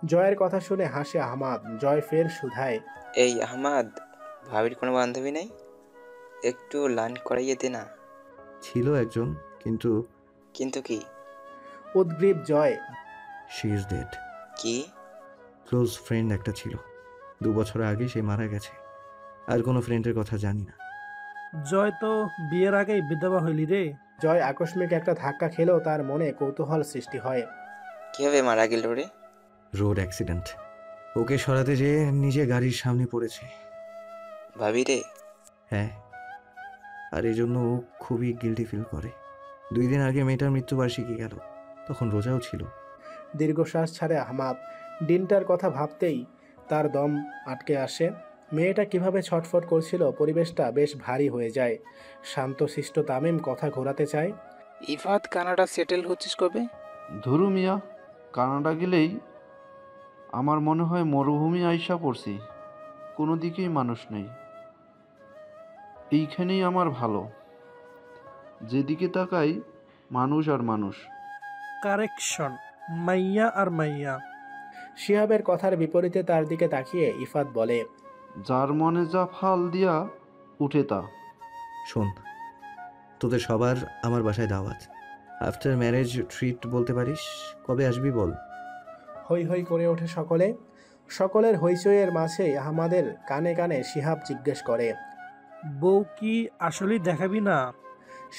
জয়ের কথা শুনে হাসে আহমাদ। জয় ফের শুধায়, এই আহমাদ, ভাবির কোনো বান্ধবী নেই? একটু লাইন করাইয়ে দে না। ছিল একজন, কিন্তু কিন্তু কি? উদ্গ্রীব জয়। She is dead. কি? ক্লোজ ফ্রেন্ড একটা ছিল, 2 বছর আগে সে মারা গেছে। আর কোনো ফ্রেন্ডের কথা জানি না। জয় তো বিয়ের আগেই বিধবা হইলি রে। জয় আকস্মিক একটা ধাক্কা খেলেও তার মনে কৌতূহল সৃষ্টি হয়। কিভাবে মারা গেল রে? Road accident. ওকে সরাতে যেয়ে নিজে গাড়ির সামনে পড়েছে। ভাবি রে? হ্যাঁ, আর এই জন্য ও খুবই গিল্টি ফিল করে। 2 দিন আগে মেয়েটার মৃত্যুবার্ষিকী গেল, তখন রোজাও ছিল। দীর্ঘশ্বাস ছাড়ে আহমাদ। দিনটার কথা ভাবতেই তার দম আটকে আসে। মেয়েটা কিভাবে ছটফট করছিল, পরিবেশটা বেশ ভারী হয়ে যায়। শান্তশিষ্ট তামিম কথা ঘোরাতে চায়। ইফাত কানাডা সেটেল হচ্ছিস কবে? ধুরু মিয়া, কানাডা গেলেই আমার মনে হয় মরুভূমি আইসা পড়ছি। কোনো দিকেই মানুষ নেই। এইখানেই আমার ভালো। যেদিকে তাকাই মানুষ আর মানুষ। কারেকশন, মাইয়া আর মাইয়া। শিহাবের কথার বিপরীতে তার দিকে তাকিয়ে ইফাত বলে, যার মনে যা ফাল দিয়া উঠে তা। শোন, তোদের সবার আমার বাসায় দাওয়াত। আফটার ম্যারেজ ট্রিট বলতে পারিস। কবে আসবি বল। হৈ হৈ করে ওঠে সকলে। সকলের হইচইয়ের মাঝেই আহমাদের কানে কানে শিহাব জিজ্ঞেস করে, বউ কি আসলেই দেখাবি না?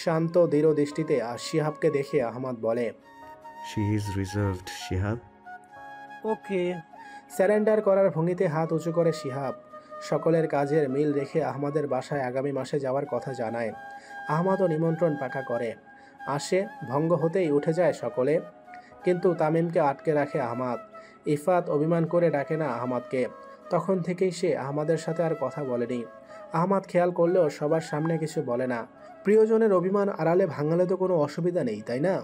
শান্ত দৃঢ় দৃষ্টিতে আর শিহাবকে দেখে আহমাদ বলে, she is reserved Shihab. Okay. Surrender করার ভঙ্গিতে হাত উঁচু করে শিহাব। সকলের কাজের মিল রেখে আহমাদের বাসায় আগামী মাসে যাওয়ার কথা জানায়। আহমাদও নিমন্ত্রণ পাকা করে আসে। ভঙ্গ হতেই উঠে যায় সকলে, কিন্তু তামিমকে আটকে রাখে আহমাদ। ইফাত অভিমান করে ডাকে না আহমাদকে। তখন থেকেই সে আহমাদের সাথে আর কথা বলেনি। আহমাদ খেয়াল করলেও সবার সামনে কিছু বলে না। প্রিয়জনের অভিমান আড়ালে ভাঙালে তো কোনো অসুবিধা নেই, তাই না?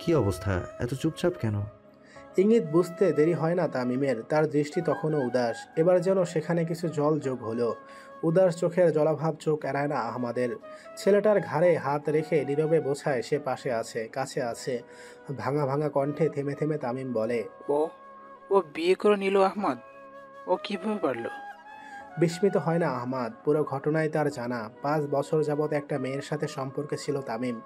কি অবস্থা, এত চুপচাপ কেন? ইঙ্গিত বুঝতে দেরি হয় না তামিমের। তার দৃষ্টি তখনও উদাস। এবার যেন সেখানে কিছু জল যোগ হলো। উদাস চোখের জলাভাব চোখ এড়ায় না আহমাদের। ছেলেটার ঘাড়ে হাত রেখে নীরবে বোঝায় সে পাশে আছে, কাছে আছে। ভাঙা ভাঙা কণ্ঠে থেমে থেমে তামিম বলে, ও ও বিয়ে করে নিল আহমদ? ও কিভাবে পারলো? বিস্মিত হয় না আহমাদ। পুরো ঘটনায় তার জানা। 5 বছর যাবৎ একটা মেয়ের সাথে সম্পর্কে ছিল তামিম।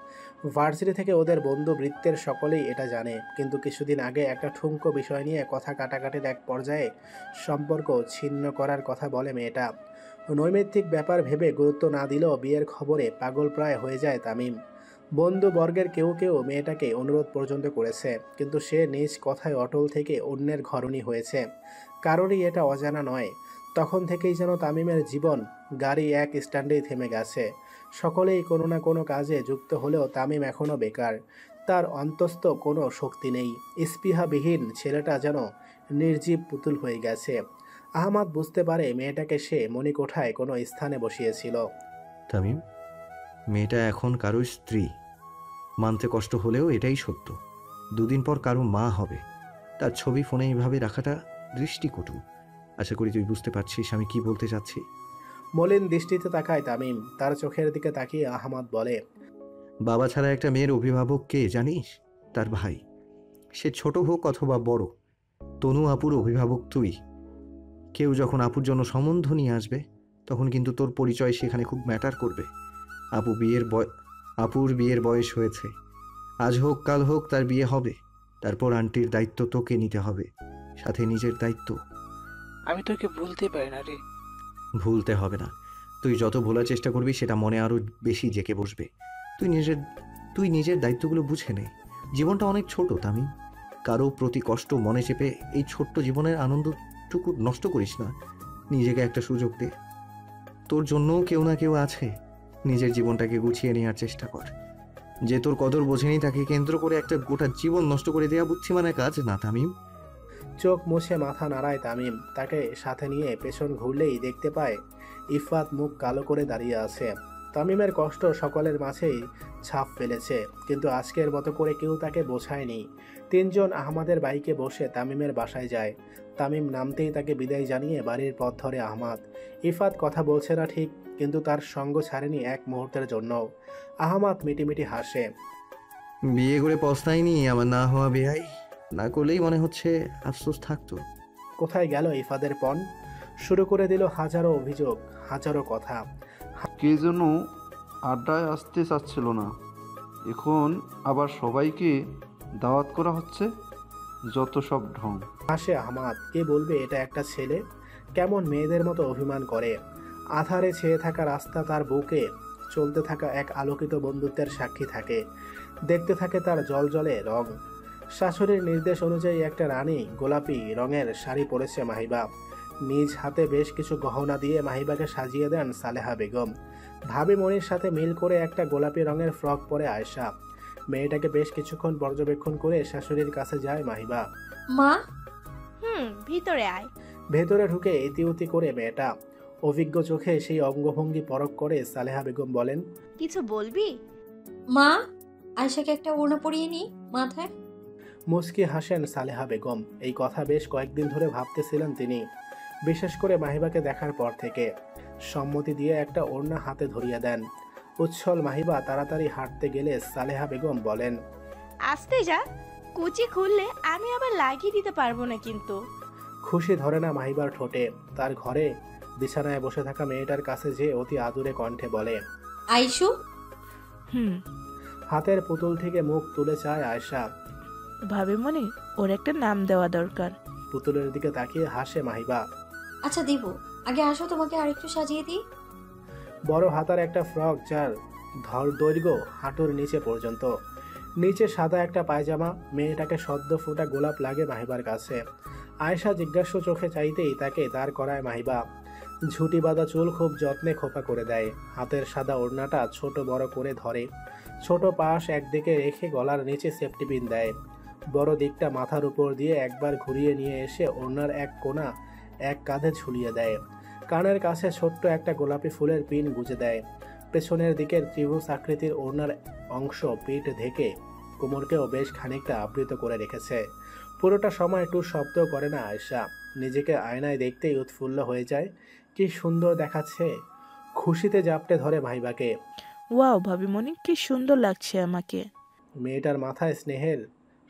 ভার্সিটি থেকে ওদের বন্ধু বৃত্তের সকলেই এটা জানে। কিন্তু কিছুদিন আগে একটা ঠুনকো বিষয় নিয়ে কথা কাটাকাটির এক পর্যায়ে সম্পর্ক ছিন্ন করার কথা বলে মেয়েটা। নৈমিত্তিক ব্যাপার ভেবে গুরুত্ব না দিলেও বিয়ের খবরে পাগল প্রায় হয়ে যায় তামিম। বন্ধু বর্গের কেউ কেউ মেয়েটাকে অনুরোধ পর্যন্ত করেছে, কিন্তু সে নিজ কথায় অটল থেকে অন্যের ঘরণী হয়েছে। কারোরই এটা অজানা নয়। তখন থেকেই যেন তামিমের জীবন গাড়ি এক স্ট্যান্ডেই থেমে গেছে। সকলেই কোনো না কোনো কাজে যুক্ত হলেও তামিম এখনও বেকার। তার অন্তস্থ কোনো শক্তি নেই। স্পৃহাবিহীন ছেলেটা যেন নির্জীব পুতুল হয়ে গেছে। আহমাদ বুঝতে পারে মেয়েটাকে সে মণিকোঠায় কোনো স্থানে বসিয়েছিল। তামিম, মেয়েটা এখন কারো স্ত্রী। মানতে কষ্ট হলেও এটাই সত্য। 2 দিন পর কারো মা হবে। তার ছবি ফোনে এইভাবে রাখাটা দৃষ্টিকটু। আশা করি তুই বুঝতে পারছিস আমি কি বলতে চাচ্ছি। মলিন দৃষ্টিতে তাকায় তামিম। তার চোখের দিকে তাকিয়ে আহমাদ বলে, বাবা ছাড়া একটা মেয়ের অভিভাবক কে জানিস? তার ভাই। সে ছোট হোক অথবা বড়, তনু আপুর অভিভাবক তুই। কেউ যখন আপুর জন্য সম্বন্ধ নিয়ে আসবে, তখন কিন্তু তোর পরিচয় সেখানে খুব ম্যাটার করবে। আপুর বিয়ের বয়স হয়েছে। আজ হোক কাল হোক তার বিয়ে হবে। তারপর আন্টির দায়িত্ব তোকে নিতে হবে, সাথে নিজের দায়িত্ব। আমি তোকে ভুলতে পারি না রে। ভুলতে হবে না। তুই যত ভোলার চেষ্টা করবি সেটা মনে আরো বেশি জেঁকে বসবে। তুই নিজের দায়িত্বগুলো বুঝে নে। জীবনটা অনেক ছোট তামিম। কারো প্রতি কষ্ট মনে চেপে এই ছোট্ট জীবনের আনন্দটুকু নষ্ট করিস না। নিজেকে একটা সুযোগ দে। তোর জন্যও কেউ না কেউ আছে। নিজের জীবনটাকে গুছিয়ে নেওয়ার চেষ্টা কর। যে তোর কদর বোঝেনি তাকে কেন্দ্র করে একটা গোটা জীবন নষ্ট করে দেওয়া বুদ্ধিমানের কাজ না তামিম। চোখ মুছে মাথা নাড়ায় তামিম। তাকে সাথে নিয়ে পেছন ঘুরলেই দেখতে পায় ইফাত মুখ কালো করে দাঁড়িয়ে আছে। তামিমের কষ্ট সকলের মাঝেই ছাপ ফেলেছে, কিন্তু আজকের মতো করে কেউ তাকে বোঝায়নি। 3জন আহমাদের বাইকে বসে তামিমের বাসায় যায়। তামিম নামতেই তাকে বিদায় জানিয়ে বাড়ির পথ ধরে আহমাদ। ইফাত কথা বলছে না ঠিক, কিন্তু তার সঙ্গ ছাড়েনি এক মুহূর্তের জন্য। আহমাদ মিটিমিটি হাসে। বিয়ে করে পস্তায়নি আমার না হওয়া বেয়াই। না করলেই মনে হচ্ছে আফসোস থাকতো। কোথায় গেল ইফাদের পণ? শুরু করে দিল হাজারো অভিযোগ, হাজারো কথা। কে যেন আড্ডায় আসতে চাচ্ছিল না, এখন আবার সবাইকে দাওয়াত করা হচ্ছে। যত সব ঢং। হাসে আহমাদ। কে বলবে এটা একটা ছেলে? কেমন মেয়েদের মতো অভিমান করে। আধারে ছেয়ে থাকা রাস্তা তার বুকে চলতে থাকা এক আলোকিত বন্ধুত্বের সাক্ষী থাকে। দেখতে থাকে তার জলজলে রং। শাশুড়ির নির্দেশ অনুযায়ী একটা রানী গোলাপি রঙের শাড়ি পরেছে মাহিবা। নিজ হাতে বেশ কিছু গহনা দিয়ে মাহিবাকে সাজিয়ে দেন সালেহা বেগম। ভাবি মনির সাথে মিল করে একটা গোলাপি রঙের ফ্রক পরে আয়েশা। মেয়েটাকে বেশ কিছুক্ষণ পর্যবেক্ষণ করে শাশুড়ির কাছে যায় মাহিবা। মা, ভিতরে আয়। ভেতরে ঢুকে ইতিউতি করে মেয়েটা অভিজ্ঞ চোখে সেই অঙ্গভঙ্গি পরখ করে সালেহা বেগম বলেন, কিছু বলবি? মা, আয়শাকে একটা ওড়না পরিয়ে নি মাথায়। মুস্কি হাসেন সালেহা বেগম। এই কথা বেশ কয়েকদিন ধরে ভাবতেছিলেন তিনি, বিশেষ করে মাহিবাকে দেখার পর থেকে। সম্মতি দিয়ে একটা ওড়না হাতে ধরিয়ে দেন। উচ্ছল মাহিবা তাড়াতাড়ি হাঁটতে গেলে সালেহা বেগম বলেন, আসতে যা, কুচি খুললে আমি আবার লাগিয়ে দিতে পারবো না কিন্তু। খুশি ধরে না মাহিবার ঠোঁটে। তার ঘরে বিছানায় বসে থাকা মেয়েটার কাছে যে অতি আদুরে কণ্ঠে বলে, আইশু। হাতের পুতুল থেকে মুখ তুলে চায় আয়েশা। ভাবি মনি, ওর একটা নাম দেওয়া দরকার। পুতুলের দিকে তাকিয়ে হাসে মাহিবা। আচ্ছা দিব, আগে আসো তোমাকে আরেকটু সাজিয়ে দিই। বড় হাতার একটা ফ্রক, যার দৈর্ঘ্য হাঁটুর নিচে পর্যন্ত। নিচে সাদা একটা পায়জামা। মেয়েটাকে সদ্য ফোটা গোলাপ লাগে মাহিবার কাছে। আয়েশা জিজ্ঞাসু চোখে চাইতেই তাকে দাঁড় করায় মাহিবা। ঝুটি বাঁধা চুল খুব যত্নে খোপা করে দেয়। হাতের সাদা ওড়নাটা ছোট বড় করে ধরে। ছোট পাশ একদিকে রেখে গলার নিচে সেফটি পিন দেয়। বড় দিকটা মাথার উপর দিয়ে একবার ঘুরিয়ে নিয়ে এসে ওড়নার এক কোণা এক কাঁধে ঝুলিয়ে দেয়। কানের কাছে ছোট্ট একটা গোলাপি ফুলের পিন গুজে দেয়। পেছনের দিকের ত্রিভুজ আকৃতির ওড়নার অংশ পিঠ ঢেকে কোমরকেও বেশ খানিকটা আবৃত করে রেখেছে। পুরোটা সময় একটু শব্দ করে না আয়েশা। নিজেকে আয়নায় দেখতেই উৎফুল্ল হয়ে যায়। কি সুন্দর দেখাচ্ছে। খুশিতে জাপটে ধরে মাহিবাকে। ওয়াও ভাবি মনি, কি সুন্দর লাগছে আমাকে। মেয়েটার মাথায়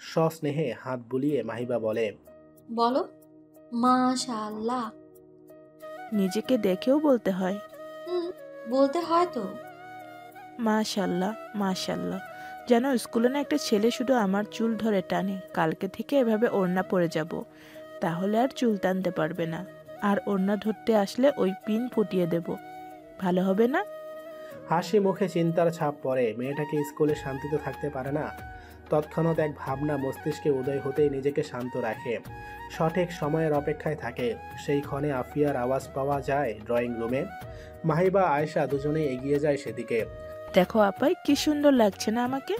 সস্নেহে হাত বুলিয়ে মাহিবা বলে, বলো। মাশাআল্লাহ। নিজেকে দেখেও বলতে হয়। বলতে হয় তো। মাশাল্লাহ মাশাল্লাহ। যেন স্কুলে না একটা ছেলে শুধু আমার চুল ধরে টানে। কালকে থেকে এভাবে ওড়না পরে যাব, তাহলে আর চুল টানতে পারবে না। আর ওড়না ধরতে আসলে ওই পিন ফুটিয়ে দেব। ভালো হবে না? হাসি মুখে চিন্তার ছাপ পড়ে। মেয়েটাকে স্কুলে শান্তিতে থাকতে পারে না। তৎক্ষণাৎ এক ভাবনা মস্তিষ্কে উদয় হতেই নিজেকে শান্ত রাখে। সঠিক সময়ের অপেক্ষায় থাকে। সেই ক্ষণে আফিয়ার আওয়াজ পাওয়া যায় ড্রয়িং রুমে। মাহিবা আয়েশা দুজনেই এগিয়ে যায় সেদিকে। দেখো আপাই, কি সুন্দর লাগছে না আমাকে?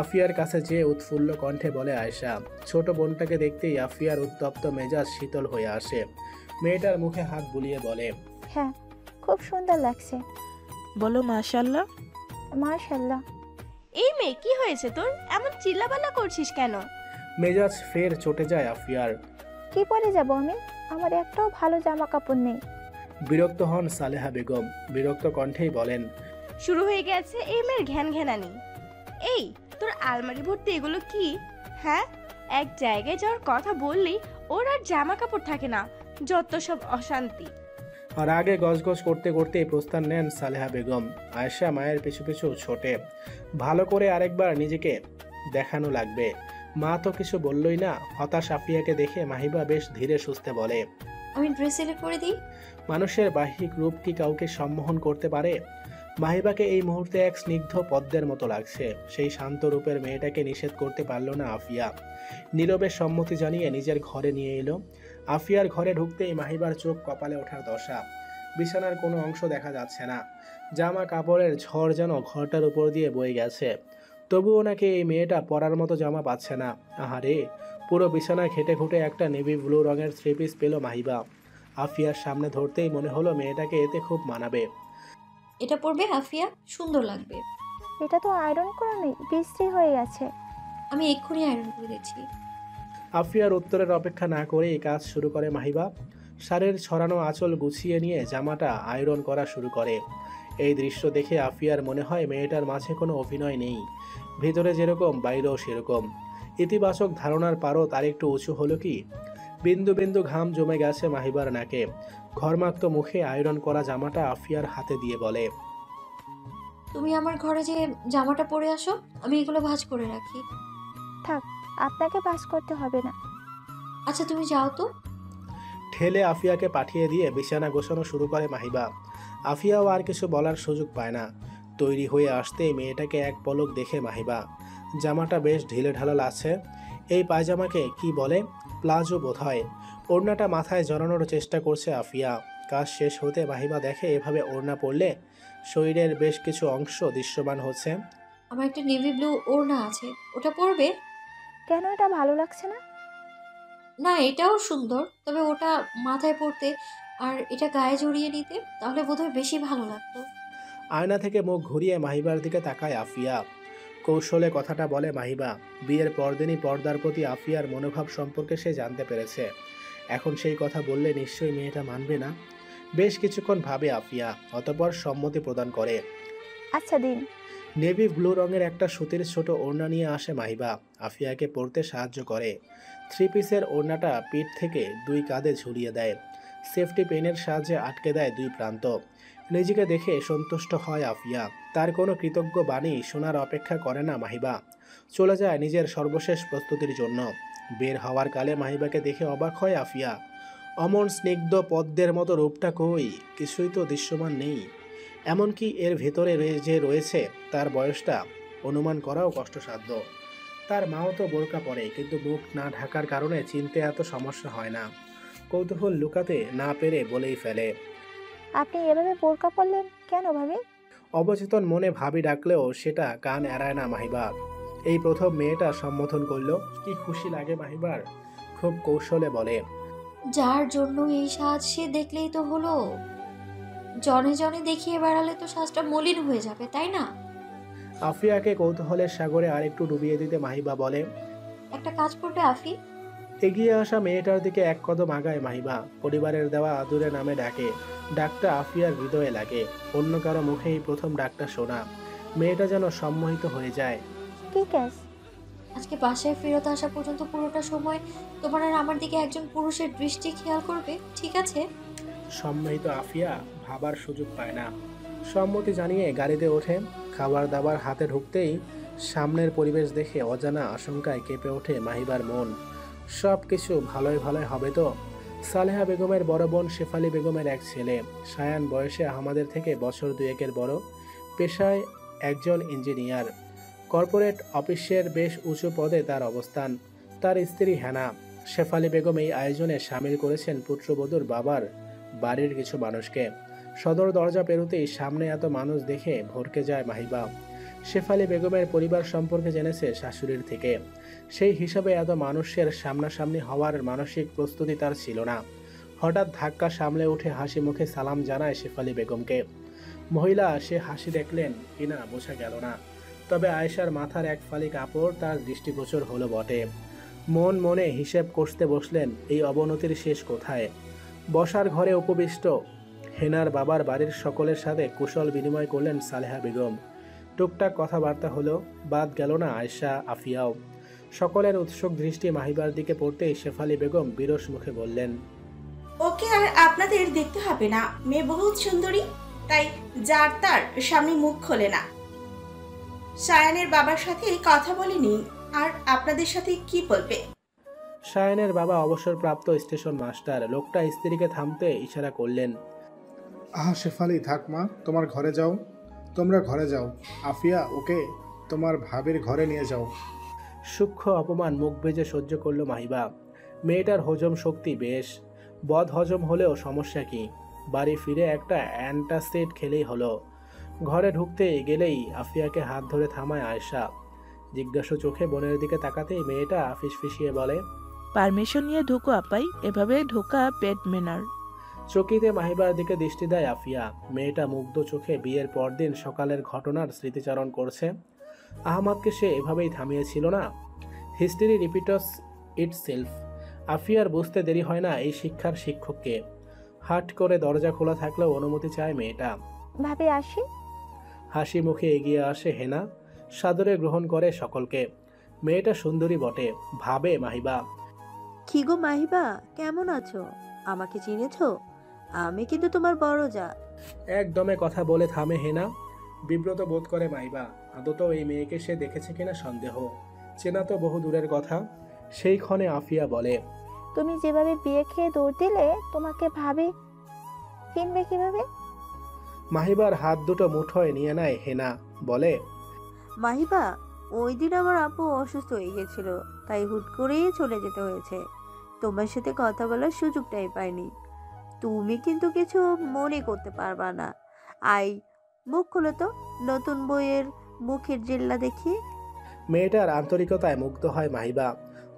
আফিয়ার কাছে যে উৎফুল্ল কণ্ঠে বলে আয়েশা। ছোট বোনটাকে দেখতেই আফিয়ার উত্তপ্ত মেজাজ শীতল হয়ে আসে। মেয়েটার মুখে হাত বুলিয়ে বলে, হ্যাঁ, খুব সুন্দর লাগছে। বলো মাশাল্লাহ। মাশাআল্লাহ। এই মেয়ে, কি হয়েছে তোর? এমন চিল্লাপাল্লা করছিস কেন? মেজাজ ফের চটে যায় আফিয়ার। কি পরে যাব আমি? আমার একটাও ভালো জামা কাপড় নেই। বিরক্ত হন সালেহা বেগম। বিরক্ত কণ্ঠেই বলেন, শুরু হয়ে গেছে এই মেয়ের ঘ্যানঘ্যানানি। এই, তোর আলমারি ভর্তি এগুলো কি? হ্যাঁ, এক জায়গায় যাওয়ার কথা বললি ওর আর জামা কাপড় থাকে না। যত সব অশান্তি। আর আগে গজগজ করতে করতে প্রস্থান নেন সালেহা বেগম। আয়েশা মায়ের পিছু পিছু ছোটে। ভালো করে আরেকবার নিজেকে দেখানো লাগবে। মা তো কিছু বললই না। হতাশ আফিয়াকে দেখে মাহিবা বেশ ধীরে সুস্থে বলে, আমি ড্রেস সিলেক্ট করে দিই। মানুষের বাহ্যিক রূপ কি কাউকে সম্মোহন করতে পারে? মাহিবাকে এই মুহূর্তে এক স্নিগ্ধ পদ্মের মতো লাগছে। সেই শান্ত রূপের মেয়েটাকে নিষেধ করতে পারল না আফিয়া। নীরবে সম্মতি জানিয়ে নিজের ঘরে নিয়ে এলো। আফিয়ার ঘরে ঢুকতেই মাহিবার চোখ কপালে ওঠার দশা। বিছানার কোনো অংশ দেখা যাচ্ছে না। জামা কাপড়ের ঝড় যেন ঘরটার উপর দিয়ে বয়ে গেছে। তবুও নাকি এই মেয়েটা পরার মতো জামা পাচ্ছে না। আহারে, পুরো বিছানায় ঘেটে ঘুটে একটা নেভি ব্লু রঙের থ্রি পিস পেল মাহিবা। আফিয়ার সামনে ধরতেই মনে হলো মেয়েটাকে এতে খুব মানাবে। এটা পরবে আফিয়া, সুন্দর লাগবে। এটা তো আয়রন করা নেই, বিশ্রী হয়ে গেছে। আমি এক্ষুনি আয়রন করে দিচ্ছি। আফিয়ার উত্তরের অপেক্ষা না করেই কাজ শুরু করে মাহিবা। শাড়ির ছড়ানো আঁচল গুছিয়ে নিয়ে জামাটা আয়রন করা শুরু করে। এই দৃশ্য দেখে আফিয়ার মনে হয় মেয়েটার মাঝে কোনো অভিনয় নেই। ভিতরে যেরকম বাইরেও সেরকম। ইতিবাচক ধারণার পারও তার একটু উঁচু হলো কি? বিন্দু বিন্দু ঘাম জমে গেছে মাহিবার নাকে। ঘরমাক্ত মুখে আয়রন করা জামাটা আফিয়ার হাতে দিয়ে বলে, তুমি আমার ঘরে যে জামাটা পরে আসো, আমি এগুলো ভাঁজ করে রাখি। থাক, আপনাকে পাস করতে হবে না। আচ্ছা তুমি যাও তো। ঠেলে আফিয়াকে পাঠিয়ে দিয়ে বিছানা গোছানো শুরু করে মাহিবা। আফিয়াও আর কিছু বলার সুযোগ পায় না। তৈরি হয়ে আসতেই মেয়েটাকে এক পলক দেখে মাহিবা। জামাটা বেশ ঢিলে ঢালাল আছে। এই পায়জামাকে কি বলে? প্লাজো বোধহয়। ওড়নাটা মাথায় জড়ানোর চেষ্টা করছে আফিয়া। কাজ শেষ হতে মাহিবা দেখে এভাবে ওড়না পরলে শরীরের বেশ কিছু অংশ দৃশ্যমান হচ্ছে। আমার একটা নেভি ব্লু ওড়না আছে, ওটা পরবে? কেন, এটা ভালো লাগছে না? না, এটাও সুন্দর, তবে ওটা মাথায় পরতে আর এটা গায়ে জড়িয়ে নিতে, তাহলে বোধহয় বেশি ভালো লাগতো। আয়না থেকে মুখ ঘুরিয়ে মাহিবার দিকে তাকায় আফিয়া। কৌশলে কথাটা বলে মাহিবা। বিয়ের পরদিনই পর্দার প্রতি আফিয়ার মনোভাব সম্পর্কে সে জানতে পেরেছে। এখন সেই কথা বললে নিশ্চয়ই মেয়েটা মানবে না। বেশ কিছুক্ষণ ভাবে আফিয়া, অতঃপর সম্মতি প্রদান করে। আচ্ছা দিন। নেভি ব্লু রঙের একটা সুতির ছোট ওড়না নিয়ে আসে মাহিবা। আফিয়াকে পরতে সাহায্য করে। 3 পিসের ওড়নাটা পিঠ থেকে 2 কাঁধে ঝুলিয়ে দেয়। সেফটি পেনের সাহায্যে আটকে দেয় 2 প্রান্ত। নিজেকে দেখে সন্তুষ্ট হয় আফিয়া। তার কোনো কৃতজ্ঞ বাণী শোনার অপেক্ষা করে না মাহিবা। চলে যায় নিজের সর্বশেষ প্রস্তুতির জন্য। বের হওয়ার কালে মাহিবাকে দেখে অবাক হয় আফিয়া। অমন স্নিগ্ধ পদ্মের মতো রূপটা কই, কিছুই তো দৃশ্যমান নেই। এমনকি এর ভেতরে যে রয়েছে তার বয়সটা অনুমান করাও কষ্টসাধ্য। তার মাও তো বোরকা পরে, কিন্তু মুখ না ঢাকার কারণে চিনতে এত সমস্যা হয় না। কৌতূহল লুকাতে না পেরে বলেই ফেলে, আপনি এভাবে বোরকা পরলেন কেন ভাবি? অবচেতন মনে ভাবি ডাকলেও সেটা কান এড়ায় না মাহিবা। এই প্রথম মেয়েটা সম্বোধন করলো। কি খুশি লাগে মাহিবার। খুব কৌশলে বলে, যার জন্য এই সাজ সে দেখলেই তো হলো। জনে জনে দেখিয়ে বেড়ালে তো সাজটা মলিন হয়ে যাবে, তাই না? আফিয়াকে কৌতূহলের সাগরে আরেকটু ডুবিয়ে দিতে মাহিবা বলে, একটা কাজ করবে আফি? এগিয়ে আসা মেয়েটার দিকে এক কদম আগায় মাহিবা। পরিবারের দেওয়া আদুরে নামে ডাকে। ডাকটা আফিয়ার হৃদয়ে লাগে। অন্য কারো মুখেই প্রথম ডাকটা শোনা। মেয়েটা যেন সম্মোহিত হয়ে যায়। কি কাজ? আজকে বাসায় ফেরত আসা পর্যন্ত পুরোটা সময় তোমার আর আমার দিকে একজন পুরুষের দৃষ্টি খেয়াল করবে, ঠিক আছে? সম্মোহিত আফিয়া ভাবার সুযোগ পায় না। সম্মতি জানিয়ে গাড়িতে ওঠে। খাবার দাবার হাতে ঢুকতেই সামনের পরিবেশ দেখে অজানা আশঙ্কায় কেঁপে ওঠে মাহিবার মন। সব কিছু ভালোই ভালোই হবে তো? সালেহা বেগমের বড় বোন শেফালি বেগমের এক ছেলে। সায়ান বয়সে আমাদের থেকে বছর 2-1 বড়। পেশায় একজন ইঞ্জিনিয়ার। কর্পোরেট অফিসের বেশ উঁচু পদে তার অবস্থান। তার স্ত্রী হেনা। শেফালি বেগম এই আয়োজনে সামিল করেছেন পুত্রবধূর বাবার বাড়ির কিছু মানুষকে। সদর দরজা পেরোতেই সামনে এত মানুষ দেখে ভরকে যায় মাহিবা। শেফালি বেগমের পরিবার সম্পর্কে জেনেছে শাশুড়ির থেকে। সেই হিসাবে এত মানুষের সামনাসামনি হওয়ার মানসিক প্রস্তুতি তার ছিল না। হঠাৎ ধাক্কা সামলে উঠে হাসি মুখে সালাম জানায় শেফালি বেগমকে। মহিলা সে হাসি দেখলেন কিনা বোঝা গেল না, তবে আয়েশার মাথার এক ফালি কাপড় তার দৃষ্টিগোচর হলো বটে। মন মনে হিসেব কষতে বসলেন, এই অবনতির শেষ কোথায়। বসার ঘরে উপবিষ্ট হেনার বাবার বাড়ির সকলের সাথে কুশল বিনিময় করলেন সালেহা বেগম। টুকটাক কথাবার্তা হলো, বাদ গেল না আয়েশা আফিয়াও। সকলের উৎসুক দৃষ্টি মাহিবার দিকে পড়তেই শেফালি বেগম বিরস মুখে বললেন, ওকে আর আপনাদের দেখতে হবে না, মেয়ে বহুত সুন্দরী, তাই যার তার সামনে মুখ খোলে না। সায়ানের বাবার সাথে কথা বলিনি, আর আপনাদের সাথে কি বলবে? সায়ানের বাবা অবসরপ্রাপ্ত স্টেশন মাস্টার। লোকটা স্ত্রীকে থামতে ইশারা করলেন। শেফালি থাক মা, তোমার ঘরে যাও। তোমরা ঘরে যাও। আফিয়া, ওকে তোমার ভাবির ঘরে নিয়ে যাও। সূক্ষ্ম অপমান মুখ বেজে সহ্য করল মাহিবা। মেয়েটার হজম শক্তি বেশ। বদ হজম হলেও সমস্যা কি? বাড়ি ফিরে একটা অ্যান্টাসিড খেলেই হলো। ঘরে ঢুকতে গেলেই আফিয়াকে হাত ধরে থামায় আয়েশা। জিজ্ঞাসু চোখে বোনের দিকে তাকাতেই মেয়েটা ফিসফিসিয়ে বলে, পারমিশন নিয়ে ঢুকো আপাই, এভাবে ঢোকা পেট মেনার। চকিতে মাহিবার দিকে দৃষ্টি দেয় আফিয়া। মেয়েটা মুগ্ধ চোখে বিয়ের পরদিন সকালের ঘটনার স্মৃতিচারণ করছে। আহমাদকে সে এভাবেই থামিয়েছিল না। History repeats itself. আফিয়ার বুঝতে দেরি হয় না এই শিক্ষার শিক্ষককে। হাট করে দরজা খোলা থাকলেও অনুমতি চায় মেয়েটা। ভাবি আসি? হাসি মুখে এগিয়ে আসে হেনা। সাদরে গ্রহণ করে সকলকে। মেয়েটা সুন্দরী বটে, ভাবে মাহিবা। কি গো মাহিবা, কেমন আছো? আমাকে চিনেছো? আমি কিন্তু তোমার বড় যা। একদমে কথা বলে থামে হেনা। বিব্রত বোধ করে মাহিবা। আদত এই মেয়েকে সে দেখেছে কিনা সন্দেহ। চেনা তো বহু দূরের কথা। সেই ক্ষণে আফিয়া বলে, তুমি যেভাবে বিয়ে খেয়ে দৌড় দিলে, তোমাকে ভাবি চিনবে কিভাবে? মাহিবার হাত দুটো মুঠোয় নিয়ে নেয় হেনা, বলে, মাহিবা, ওই দিন আমার আপু অসুস্থ হয়ে গেছিল, তাই হুট করেই চলে যেতে হয়েছে। তোমার সাথে কথা বলার সুযোগটাই পাইনি। তুমি কিন্তু কিছু মনে করতে পারবা না। আই, মুখ খুলো তো, নতুন বইয়ের মুখের জেল্লা দেখি। মেয়েটার আন্তরিকতায় মুগ্ধ হয় মাহিবা।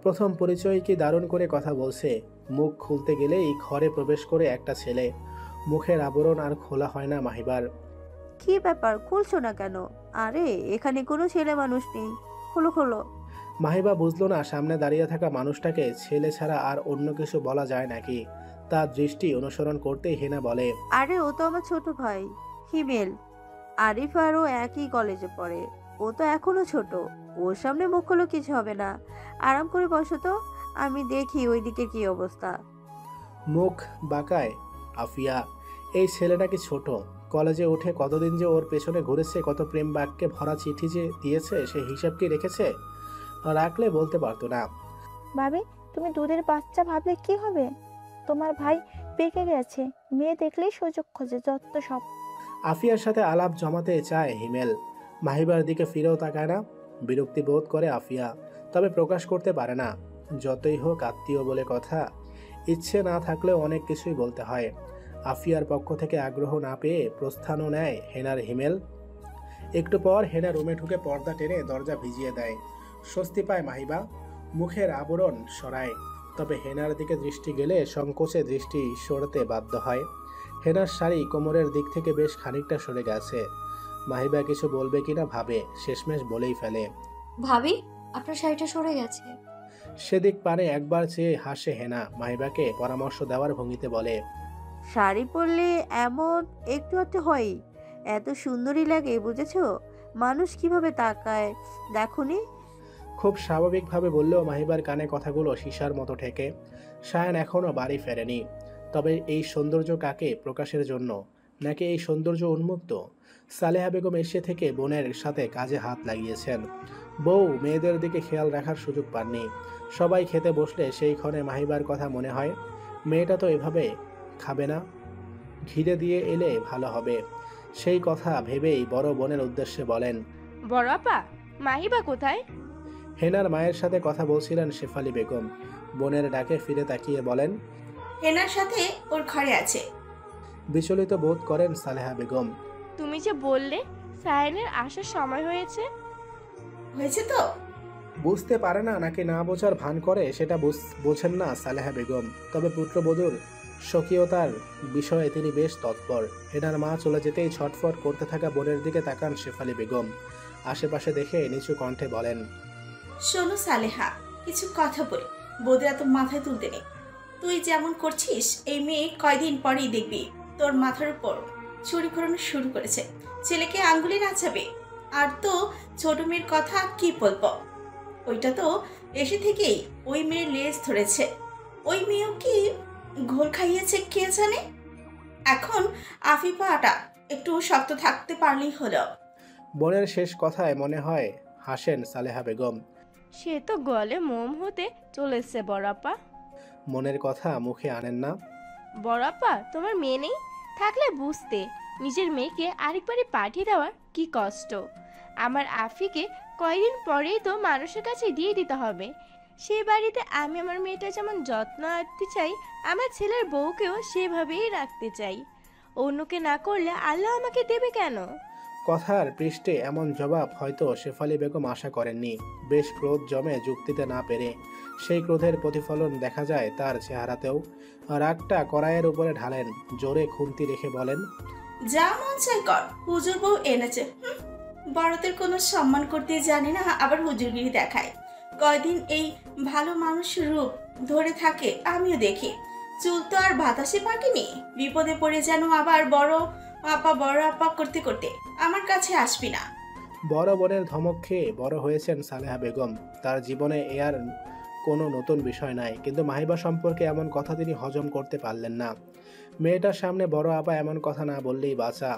প্রথম পরিচয় কি দারুণ করে কথা বলছে। মুখ খুলতে গেলেই ঘরে প্রবেশ করে একটা ছেলে। মুখের আবরণ আর খোলা হয় না মাহিবার। কি ব্যাপার, খুলছো না কেন? আরে এখানে কোনো ছেলে মানুষ নেই, খোলো খোলো। মাহিবা বুঝলো না সামনে দাঁড়িয়ে থাকা মানুষটাকে ছেলে ছাড়া আর অন্য কিছু বলা যায় নাকি। তার দৃষ্টি অনুসরণ করতেই হেনা বলে, আরে ও তো আমার ছোট ভাই হিমেল। আরিফ আর ও একই কলেজে পড়ে। ও তো এখনো ছোট, ওর সামনে মুখ খোলো, কিছু হবে না। আরাম করে বসো তো, আমি দেখি ওইদিকে কি অবস্থা। মুখ বাঁকায় আফিয়া। এই ছেলেটা কি ছোট? কলেজে উঠে কতদিন যে ওর পেছনে ঘুরেছে, কত প্রেম বাক্যে ভরা চিঠি যে দিয়েছে, সে হিসাব কি রেখেছে? রাখলে বলতে পারতো না। ভাবি, তুমি দুধের বাচ্চা ভাবলে কি হবে? তোমার ভাই পেকে গেছে, মেয়ে দেখলেই সুযোগ খোঁজে, যত সব। আফিয়ার সাথে আলাপ জমাতে চায় হিমেল। মাহিবার দিকে ফিরেও তাকায় না। বিরক্তি বোধ করে আফিয়া, তবে প্রকাশ করতে পারে না। যতই হোক আত্মীয় বলে কথা, ইচ্ছে না থাকলেও অনেক কিছুই বলতে হয়। আফিয়ার পক্ষ থেকে আগ্রহ না পেয়ে প্রস্থানও নেয় হেনার হিমেল। একটু পর হেনা রুমে ঢুকে পর্দা টেনে দরজা ভিজিয়ে দেয়। স্বস্তি পায় মাহিবা, মুখের আবরণ সরায়। তবে হেনার দিকে দৃষ্টি গেলে সংকোচে দৃষ্টি সরাতে বাধ্য হয়। হেনার শাড়ি কোমরের দিক থেকে বেশ খানিকটা সরে গেছে। মাহিবা কিছু বলবে কিনা ভাবে, শেষমেশ বলেই ফেলে, ভাবি, আপনার শাড়িটা সরে গেছে। সেদিক পানে একবার চেয়ে হাসে হেনা। মাহিবাকে পরামর্শ দেওয়ার ভঙ্গিতে বলে, শাড়ি পরলে এমন একটু একটু হয়, এত সুন্দরী লাগে, বুঝেছো? মানুষ কিভাবে তাকায় দেখুনি? খুব স্বাভাবিকভাবে বললেও মাহিবার কানে কথাগুলো সীসার মতো ঠেকে। সায়ান এখনও বাড়ি ফেরেনি। তবে এই সৌন্দর্য কাকে প্রকাশের জন্য, নাকি এই সৌন্দর্য উন্মুক্ত? সালেহা বেগম এসে থেকে বোনের সাথে কাজে হাত লাগিয়েছেন। বউ মেয়েদের দিকে খেয়াল রাখার সুযোগ পাননি। সবাই খেতে বসলে সেই ক্ষণে মাহিবার কথা মনে হয়, মেয়েটা তো এভাবে খাবে না, ঘিরে দিয়ে এলে ভালো হবে। সেই কথা ভেবেই বড় বোনের উদ্দেশ্যে বলেন, বড় আপা, মাহিবা কোথায়? হেনার মায়ের সাথে কথা বলছিলেন শেফালি বেগম। বোনের ডাকে ফিরে তাকিয়ে বলেন, হেনার সাথে ওর ঘরে আছে। বিচলিত বোধ করেন সালেহা বেগম। তুমি যে বললে সায়নের আসার সময় হয়েছে। হয়েছে তো? বুঝতে পারে না নাকি না বোঝার ভান করে সেটা বোঝেন না সালেহা বেগম। তবে পুত্রবধূর স্বকীয়তার বিষয়ে তিনি বেশ তৎপর। হেনার মা চলে যেতেই ছটফট করতে থাকা বোনের দিকে তাকান শেফালি বেগম। আশেপাশে দেখে নিচু কণ্ঠে বলেন, শোনো সালেহা, কিছু কথা বলি, বৌদিরা তো মাথায় তুলতে নেই। তুই যেমন করছিস, এই মেয়ে কয়দিন পরেই দেখবি তোর মাথার উপর ছুরি ঘোরানো শুরু করেছে। ছেলেকে আঙ্গুলি নাচাবে। আর তো ছোট মেয়ের কথা কি বলবো, ওইটা তো এসে থেকেই ওই মেয়ের লেজ ধরেছে। ওই মেয়েও কি ঘোল খাইয়েছে কে জানে। এখন আফিফাটা একটু শক্ত থাকতে পারলেই হলো। বোনের শেষ কথায় মনে হয় হাসেন সালেহা বেগম। সে তো গলে মোম হতে চলেছে বড়াপা। মনের কথা মুখে আনেন না। বড়াপা, তোমার মেয়ে নেই, থাকলে বুঝতে নিজের মেয়েকে আরেকবারে পাঠিয়ে দেওয়ার কি কষ্ট। আমার আফিকে কয়দিন পরেই তো মানুষের কাছে দিয়ে দিতে হবে। সে বাড়িতে আমি আমার মেয়েটা যেমন যত্ন রাখতে চাই, আমার ছেলের বউকেও সেভাবেই রাখতে চাই। অন্যকে না করলে আল্লাহ আমাকে দেবে কেন? কথার পৃষ্ঠে এমন জবাব হয়তো শেফালি বেগম আশা করেননি। বেশ ক্রোধ জমে যুক্তিতে না পেরে সেই ক্রোধের প্রতিফলন দেখা যায় তার চেহারাতেও। রাগটা কড়াইয়ের উপরে ঢালেন, জোরে খুন্তি রেখে বলেন, যা মন চাই কর, হুজুর বউ এনেছে। বড়দের কোনো সম্মান করতে জানে না, আবার হুজুরগিরি দেখায়। কয়দিন এই ভালো মানুষ রূপ ধরে থাকে আমিও দেখি। চুল তো আর বাতাসে পাকেনি, বিপদে পড়ে যেন আবার বড় আপা করতে করতে আমার কাছে আসবি না। বড় বোনের ধমক খেয়ে বড় হয়েছেন সালেহা বেগম। তার জীবনে এ আর কোনো নতুন বিষয় নাই, কিন্তু মাহিবা সম্পর্কে এমন কথা তিনি হজম করতে পারলেন না। মেয়েটার সামনে বড় আপা এমন কথা না বললেই বাঁচা।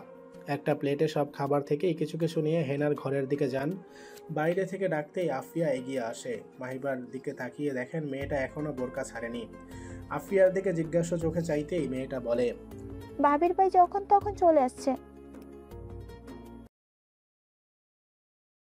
একটা প্লেটে সব খাবার থেকেই কিছু কিছু নিয়ে হেনার ঘরের দিকে যান। বাইরে থেকে ডাকতেই আফিয়া এগিয়ে আসে। মাহিবার দিকে তাকিয়ে দেখেন মেয়েটা এখনো বোরকা ছাড়েনি। আফিয়ার দিকে জিজ্ঞাসা চোখে চাইতেই মেয়েটা বলে, ভাবির ভাই যখন তখন চলে আসছে,